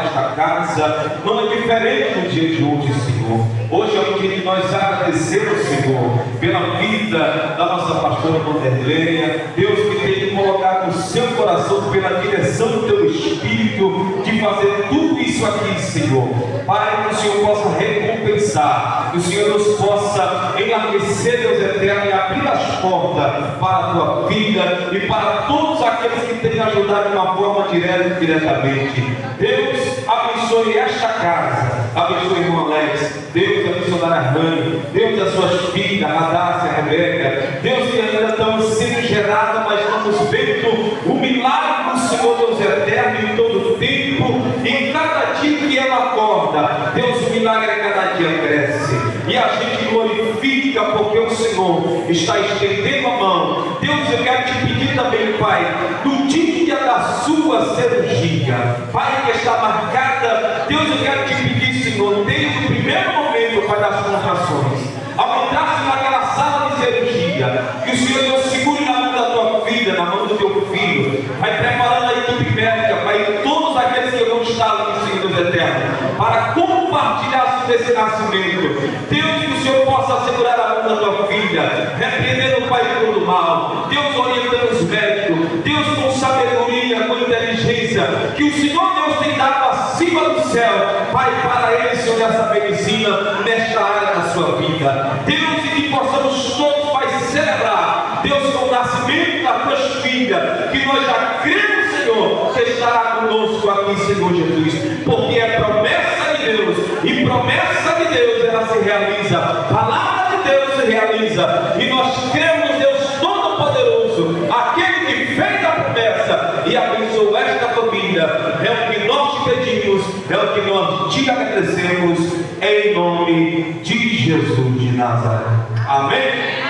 esta casa. Não é diferente no dia de hoje, Senhor. Hoje é o dia de nós agradecemos, Senhor, pela vida da nossa pastora Vanderleia. Deus, que tem colocado no seu coração, pela direção do teu Espírito, de fazer tudo isso aqui, Senhor. Pai, que o Senhor possa recompensar, que o Senhor nos possa enaltecer, Deus eterno, e abrir as portas para a tua vida e para todos aqueles que têm ajudado de uma forma direta e diretamente. Deus, abençoe esta casa, abençoe o irmão Alex. Deus, abençoe a Rani. Deus, as suas filhas, a Radássia, a Rebeca. Deus, que ainda estamos sendo geradas, mas estamos vendo o milagre do Senhor, Deus eterno, em todo o tempo, e em cada dia que ela acorda, Deus, o milagre a cada dia cresce. e a gente glorifica porque o Senhor está estendendo a mão. Deus, eu quero te pedir também, Pai, no dia da sua cirurgia, Pai, que está marcada, Deus, eu quero te pedir, Senhor, desde o primeiro momento, Pai, das contrações, ao entrar naquela sala de cirurgia, que o Senhor Deus segure na mão da tua filha, na mão do teu filho, vai preparando a equipe médica, Pai, todos aqueles que vão estar ali, Senhor Deus eterno, para compartilhar desse nascimento. Deus, que o Senhor possa segurar a mão da tua filha, repreendendo o Pai todo mal, Deus orientando os médicos, Deus com sabedoria, com inteligência, que o Senhor Deus tem dado acima do céu, Pai, para ele, Senhor, nessa medicina, nesta área da sua vida. Deus, e que possamos todos, Pai, celebrar, Deus, com o nascimento da tua filha, que nós já cremos, Senhor, que estará conosco aqui, Senhor Jesus, porque é promessa de Deus, e promessa de Deus ela se realiza, a palavra de Deus se realiza, e nós cremos, Deus Todo-Poderoso, aquele que fez a promessa e abençoou esta família. É o que nós te pedimos, é o que nós te agradecemos, em nome de Jesus de Nazaré. Amém?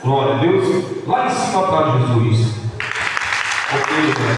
Glória a Deus. Lá em cima para Jesus.